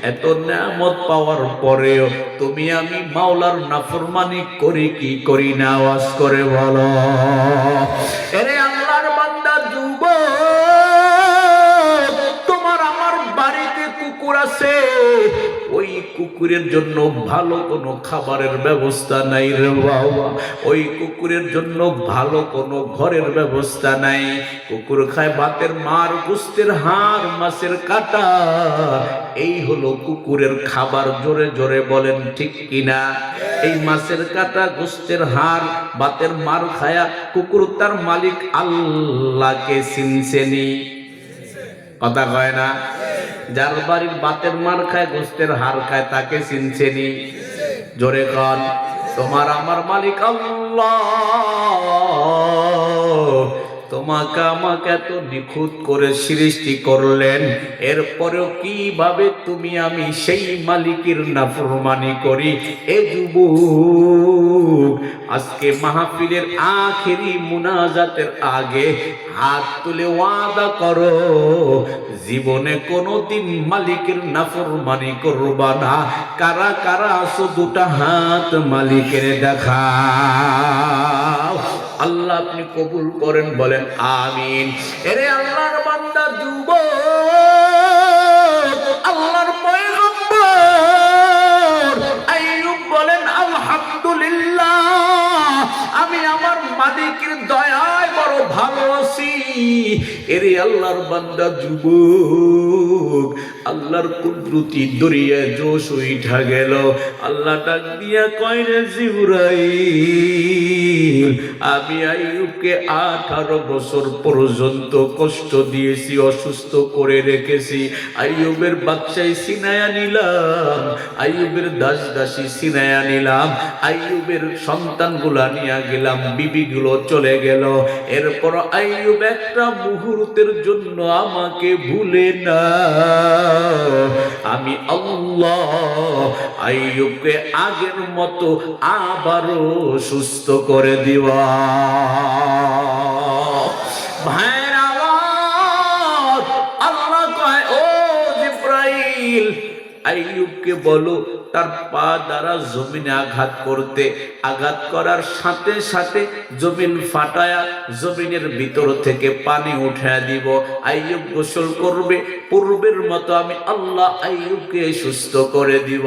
এত নিয়ামত পাওয়ার পরেও তুমি আমি মাওলার নাফরমানি করি কি করি না? আওয়াজ করে বলো। রে আল্লাহর বান্দা যুবক, তোমার আমার বাড়িতে কুকুর আছে, ওই কুকুরের জন্য ভালো কোনো খাবারের ব্যবস্থা নাই রে বাবা। ওই কুকুরের জন্য ভালো কোনো ঘরের ব্যবস্থা নাই। কুকুর খায় ভাতের মার, গোস্তের হাড়, মাছের কাঁটা। এই হলো কুকুরের খাবার। জোরে জোরে বলেন ঠিক কিনা? এই মাছের কাঁটা, গোস্তের হাড়, ভাতের মার খায়া কুকুর তার মালিক আল্লাহকে চিনছেনি? কথা কয় না? যার বাড়ির বাতের মার খায়, গোস্তের হাড় খায়, তাকে চিনছেনি? জোরে কন। তোমার আমার মালিক আল্লাহ তোমাকে আমাকে এত নিখুঁত করে সৃষ্টি করলেন, এরপরেও কিভাবে তুমি আমি সেই মালিকের নাফরমানি করি? এ যুবক, আজকে মাহফিলের আখেরি মুনাজাতের আগে হাত তুলে ওয়াদা করো, জীবনে কোনোদিন মালিকের নাফরমানি করবা না। কারা কারা আছো দুটা হাত মালিকের দেখাও। আল্লাহ আপনি কবুল করেন, বলেন আমিন। এরে আল্লাহর বান্দা যুবক, আল্লাহর পয়গম্বর আইয়ুব বলেন, আলহামদুলিল্লাহ, আমি আমার মালিকের দয়ায় বড় ভালো আছি। এরে আল্লাহর বান্দা যুবক, আল্লাহর কুদরতি দরিয়ায় জোশ উঠা গেল। আল্লাহ ডাক দিয়া কয়, রে জিবরাইল, আমি আইয়ুবকে 18 বছর পর্যন্ত কষ্ট দিয়েছি, অসুস্থ করে রেখেছি। আইয়ুবের বাদশাহী সিনায়া নিলাম, আইয়ুবের দাস দাসী সিনায়া নিলাম, আইয়ুবের সন্তানগুলা নিয়ে গেলাম, বিবিগুলো চলে গেল। এরপর আইয়ুব একটা মুহূর্তের জন্য আমাকে ভুলে না। আমি আল্লাহ আইয়ুবকে আগের মতো আবারও সুস্থ করে দিবা। ভাইয়ের আওয়াজ, আল্লাহ কয়, ও জিবরাইল, আইয়ুবকে বলো তার পা দ্বারা জমিনে আঘাত করতে, আঘাত করার সাথে সাথে জমিন ফাটায়া জমিনের ভিতর থেকে পানি উঠায়া দিব। আইয়ুব গোসল করবে, পূর্বের মতো আমি আল্লাহ আইয়ুবকে সুস্থ করে দিব।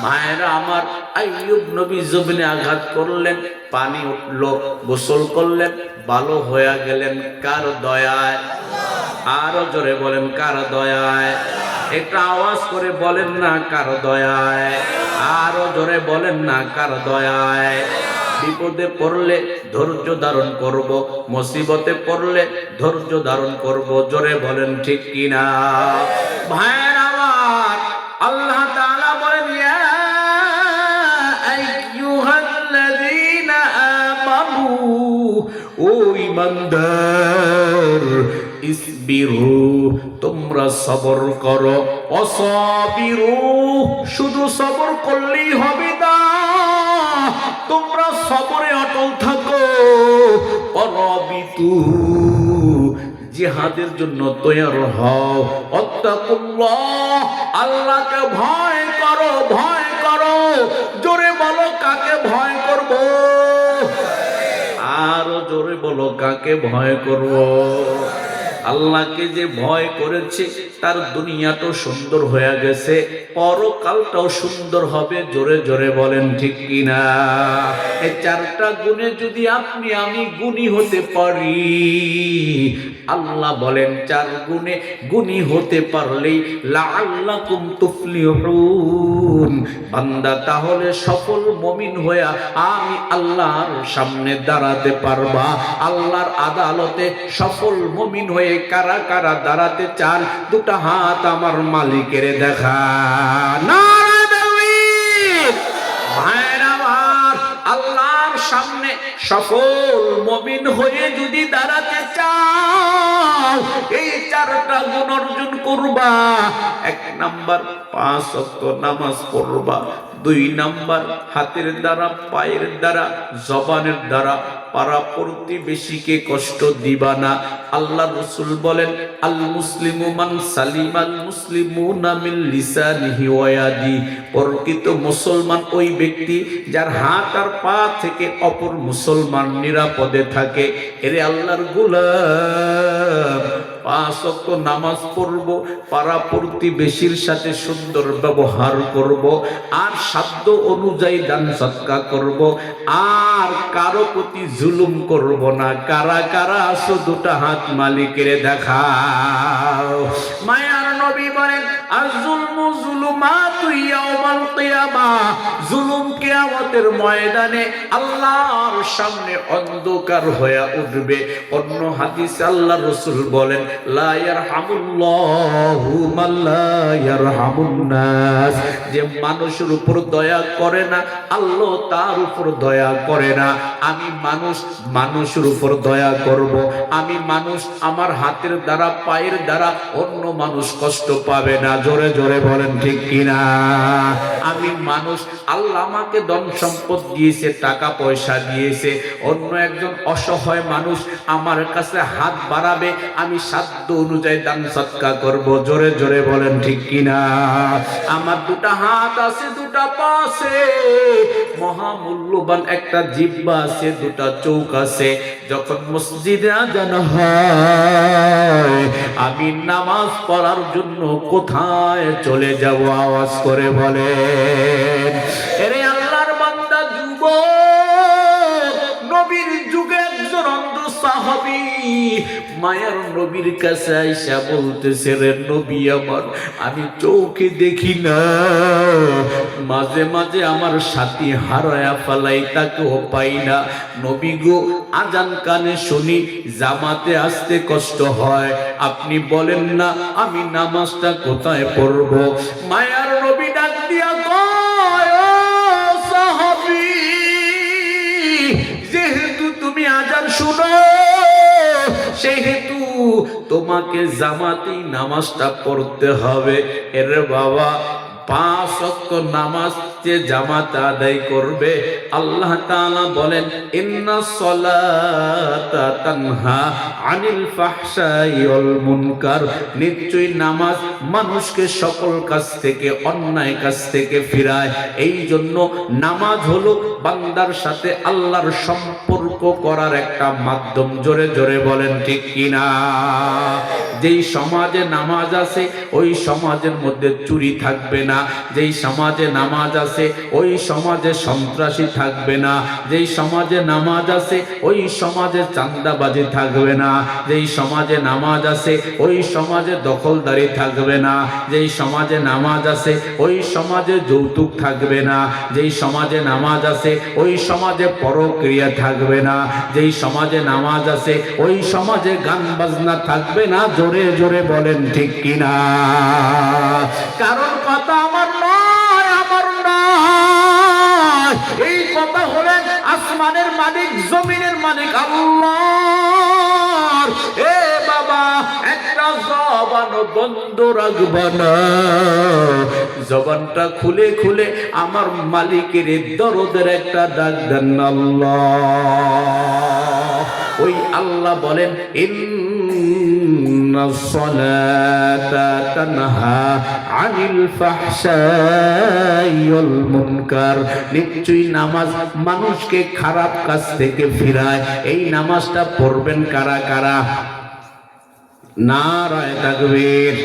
মায়েরা আমার, আইয়ুব নবী জমিনে আঘাত করলেন, পানি উঠলো, গোসল করলেন, ভালো হয়ে গেলেন। কার দয়ায়? আরো জোরে বলেন, কার দয়ায়? একটা আওয়াজ করে বলেন না, কার দয়ায়? আরো জোরে বলেন না, কার দয়ায়? বিপদে পড়লে ধৈর্য ধারণ করব, মুসিবতে পড়লে ধৈর্য ধারণ করব। জোরে বলেন ঠিক কিনা? ভাইয়ের আমার, আল্লাহ তাআলা বলেন, ইয়া আইয়ুহাল্লাযীনা আমানু, ও ঈমানদার, ইসবিরু, তোমরা সবর করো। অসাবিরু, শুধু সবর করলেই হবে না, তোমরা সবরে অটল থাকো। অরাবিতু, জিহাদের জন্য তৈয়ার হও। অত্তাকুল্লাহ, আল্লাহকে ভয় করো, ভয় করো। জোরে বলো, কাকে ভয় করব? আরো জোরে বলো, কাকে ভয় করব? আল্লাহকে যে ভয় করেছে তার দুনিয়াটা সুন্দর হয়ে গেছে, পরকালটাও সুন্দর হবে। জোরে জোরে বলেন ঠিক কিনা? এই চারটা গুণে যদি আপনি আমি গুণী হতে পারি, আল্লাহ বলেন চার গুণে গুণী হতে পারলেই লাআল্লাকুম তুফলিহুন, বান্দা তাহলে সফল মুমিন হয়ে আমি আল্লাহর সামনে দাঁড়াতে পারবা। আল্লাহর আদালতে সফল মুমিন হয়ে কারা কারা দাঁড়াতে চান? দুটা হাত আমার মালিকের দেখা। নারায়ে তাকবীর। ভাইরা আমার, আল্লাহর সামনে সফল মুমিন হয়ে যদি দাঁড়াতে চাও, এই চারটা গুণ অর্জন করবা। 1 নাম্বার 5 ওয়াক্ত নামাজ পড়বা। 2 নাম্বার হাতের দ্বারা, পায়ের দ্বারা, জবানের দ্বারা পাড়া প্রতিবেশীকে কষ্ট দিবা না। আল্লাহ রাসূল বলেন, আল মুসলিমু মান সালিমাল মুসলিমুনা মিন লিসানিহি ওয়া ইয়াদি। প্রকৃত মুসলমান ওই ব্যক্তি যার হাত আর পা থেকে অপর মুসলমান নিরাপদে থাকে। এরে আল্লাহর গোলাম, 5 ওয়াক্ত নামাজ পড়ব, পাড়া প্রতিবেশীর সাথে সুন্দর ব্যবহার করব, আর সাধ্য অনুযায়ী দান সদকা করব, আর কারো প্রতি জুলুম করব না। কারা কারা আছো? দুটা হাত মালিকের দেখাও। মায়ার নবী বলেন, আয-যুলমু যুলুমাতু ইয়াউমাল কিয়ামাহ। জুলুম কিয়ামতের ময়দানে আল্লাহর সামনে অন্ধকার হয়ে উঠবে। অন্য হাদিসে আল্লাহ রাসূল বলেন, লা ইয়ারহামুল্লাহু মান লা ইয়ারহামুন নাস। যে মানুষের উপর দয়া করে না, আল্লাহ তার উপর দয়া করে না। আমি মানুষ, মানুষের উপর দয়া করব। আমি মানুষ, আমার হাতের দ্বারা, পায়ের দ্বারা অন্য মানুষ কষ্ট পাবে না। জোরে জোরে বলেন ঠিক কিনা? আমি মানুষ, আল্লাহ আমাকে ধন সম্পদ দিয়েছে, টাকা পয়সা দিয়েছে। অন্য একজন অসহায় মানুষ আমার কাছে হাত বাড়াবে, আমি সাধ্য অনুযায়ী দান সদকা করব। জোরে জোরে বলেন ঠিক কিনা? আমার দুটা হাত আছে, দুটা পা আছে, মহামূল্যবান একটা জিহ্বা আছে, দুটা চোখ আছে। যখন মসজিদে আযান হয়, আমি নামাজ পড়ার জন্য কোথায় চলে যাব? আওয়াজ করে বলেন। এরে আল্লাহর বান্দা, যুবক, নবীর যুগে একজন অন্ধ সাহাবী মায়ার নবীর কাছে আইসা বলতেছে, রে নবী আমার, আমি চোখে দেখি না, মাঝে মাঝে আমার সাথী হারায়া ফেলাই, তাকেও পাই না। নবী গো, আজান কানে শুনি, জামাতে আসতে কষ্ট হয়, আপনি বলেন না আমি নামাজটা কোথায় পড়ব? মায়ার নবী ডাক দিয়া কয়, ও সাহাবী, যেহেতু তুমি আজান শুনো, সেহেতু তোমাকে জামাতেই নামাজটা পড়তে হবে। এর বাবা, 5 ওয়াক্ত নামাজ যে জামাত আদায় করবে, আল্লাহ তাআলা বলেন, ইন্নাস সালাতা তানহা আনিল ফাহশাই ওয়াল মুনকার। নিশ্চয়ই নামাজ মানুষকে সকল কাজ থেকে, অন্যায় কাজ থেকে ফিরায়। এই জন্য নামাজ হলো বান্দার সাথে আল্লাহর সম্পর্ক করার একটা মাধ্যম। জোরে জোরে বলেন ঠিক কিনা? যেই সমাজে নামাজ আছে, ওই সমাজের মধ্যে চুরি থাকবে না। যেই সমাজে নামাজ আছে, ওই সমাজে সন্ত্রাসী থাকবে না। যেই সমাজে নামাজ আছে, ওই সমাজে চাঁদাবাজি থাকবে না। যেই সমাজে নামাজ আছে, ওই সমাজে দখলদারি থাকবে না। যেই সমাজে নামাজ আছে, ওই সমাজে যৌতুক থাকবে না। যেই সমাজে নামাজ আছে, ওই সমাজে পরক্রিয়া থাকবে না। যেই সমাজে নামাজ আছে, ওই সমাজে গান বাজনা থাকবে না। জোরে জোরে বলেন ঠিক কিনা? কারণ কথা আমার নয়, আমার নয়, এই কথা হলেন আসমানের মালিক, জমিনের মালিক আল্লাহ। এ বাবা, একটা জবান বন্ধ রাখবা না। জবানটা খুলে খুলে আমার মালিকের দরদের একটা ডাক দেন আল্লাহ। ওই আল্লাহ বলেন, ইন্নাস সালাতা তানহা আনিল ফাহশাই ওয়াল মুনকার। নিশ্চয়ই নামাজ মানুষকে খারাপ কাজ থেকে ফিরায়। এই নামাজটা পড়বেন কারা কারা? নারায়ে তাকবীর।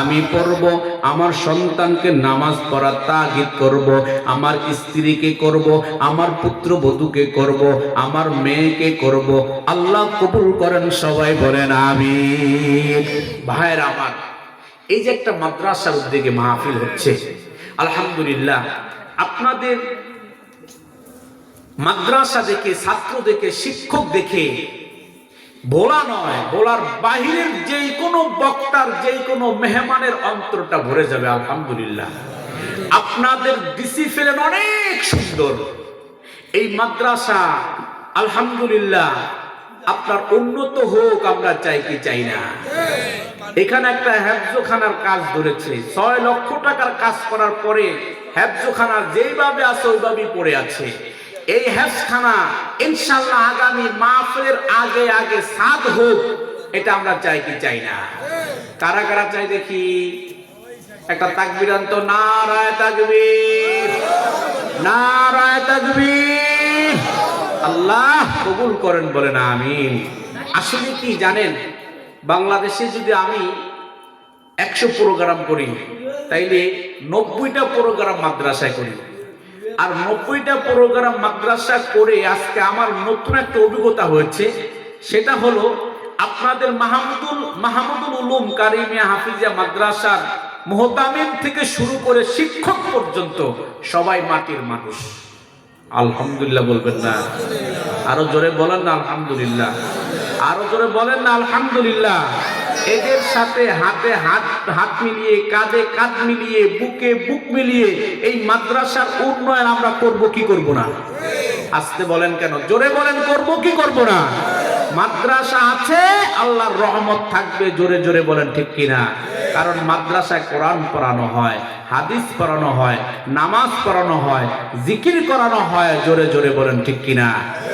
আমি পড়ব, আমার সন্তানকে নামাজ পড়ার তাগিদ করব, আমার স্ত্রীকে করব, আমার পুত্রবধূকে করব, আমার মেয়েকে করব। আল্লাহ কবুল করেন, সবাই বলেন আমিন। ভাইরা আমার, এই যে একটা মাদ্রাসার উদ্যোগে মাহফিল হচ্ছে, আলহামদুলিল্লাহ। আপনাদের মাদ্রাসা দেখে, ছাত্র দেখে, শিক্ষক দেখে ভোলা নয়, ভোলার বাহিরের যেই কোনো বক্তার যেই কোনো মেহমানের অন্তরটা ভরে যাবে। আলহামদুলিল্লাহ, আপনাদের ডিসিপ্লিন অনেক সুন্দর। এই মাদ্রাসা আলহামদুলিল্লাহ আপনার উন্নত হোক, আমরা চাই কি চাই না। এখানে একটা হেফজখানার কাজ ধরেছে, 6 লক্ষ টাকার কাজ করার পরে হেফজখানা যেইভাবে আছে ওইভাবেই পড়ে আছে। এই হেফজখানা ইনশাআল্লাহ আগামী মাহফিলের আগে আগে সাদ হোক, এটা আমরা চাই কি চাই না। কারা কারা চাই দেখি, একটা তাকবীর আনতো, নারায়ে তাকবীর, নারায়ে তাকবীর। আল্লাহ কবুল করেন, বলেন আমিন। আসলে কি জানেন, বাংলাদেশে যদি আমি 100 প্রোগ্রাম করি তাইলে 90টা প্রোগ্রাম মাদ্রাসায় করি। আর 90টা প্রোগ্রাম মাদ্রাসা করে আজকে আমার নতুন একটা অভিজ্ঞতা হয়েছে। সেটা হলো আপনাদের মাহমুদুল উলুম কারিমিয়া হাফিজিয়া মাদ্রাসার মুহতামিম থেকে শুরু করে শিক্ষক পর্যন্ত সবাই মাটির মানুষ। আলহামদুলিল্লাহ বলবেন না? আরো জোরে বলেন না আলহামদুলিল্লাহ, আরো জোরে বলেন না আলহামদুলিল্লাহ। এদের সাথে হাতে হাত মিলিয়ে, কাঁধে কাঁধ মিলিয়ে, বুকে বুক মিলিয়ে এই মাদ্রাসার উন্নয়ন আমরা করব কি করব না? আস্তে বলেন কেন, জোরে বলেন, করব কি করব না? মাদ্রাসা আছে, আল্লাহর রহমত থাকবে, জোরে জোরে বলেন ঠিক কিনা। কারণ মাদ্রাসায় কোরআন পড়ানো হয়, হাদিস পড়ানো হয়, নামাজ পড়ানো হয়, জিকির করানো হয়, জোরে জোরে বলেন ঠিক কিনা।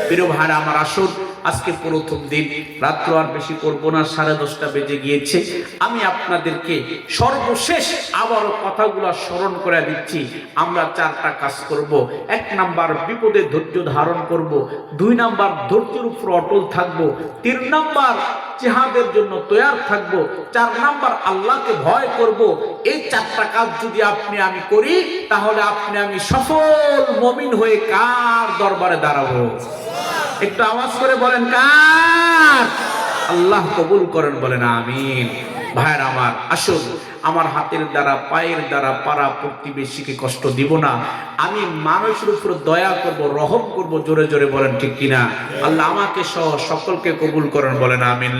প্রিয় ভাইরা আমার, আসুন আজকে প্রথম দিন, রাত্র আর বেশি করব না, 10:30 বেজে গিয়েছে। আমি আপনাদেরকে সর্বশেষ আবারও কথাগুলো স্মরণ করে দিচ্ছি। আমরা 4টা কাজ করব। 1 নাম্বার, বিপদে ধৈর্য ধারণ করব। 2 নাম্বার, ধৈর্যের উপর অটল থাকব। 3 নাম্বার, জিহাদের জন্য তৈয়ার থাকব। 4 নাম্বার, আল্লাহকে ভয় করব। এই 4টা কাজ যদি আপনি আমি করি, তাহলে আপনি আমি সফল মুমিন হয়ে কার দরবারে দাঁড়াবো? একটু আওয়াজ করে বলেন, কার? আল্লাহ কবুল করেন, বলেন আমিন। ভাইয়ের আমার, আসুন, আমার হাতের দ্বারা, পায়ের দ্বারা পাড়া প্রতিবেশীকে কষ্ট দিব না। আমি মানুষের উপর দয়া করব, রহম করব, জোরে জোরে বলেন ঠিক কিনা। আল্লাহ আমাকে সহ সকলকে কবুল করেন, বলেন আমিন।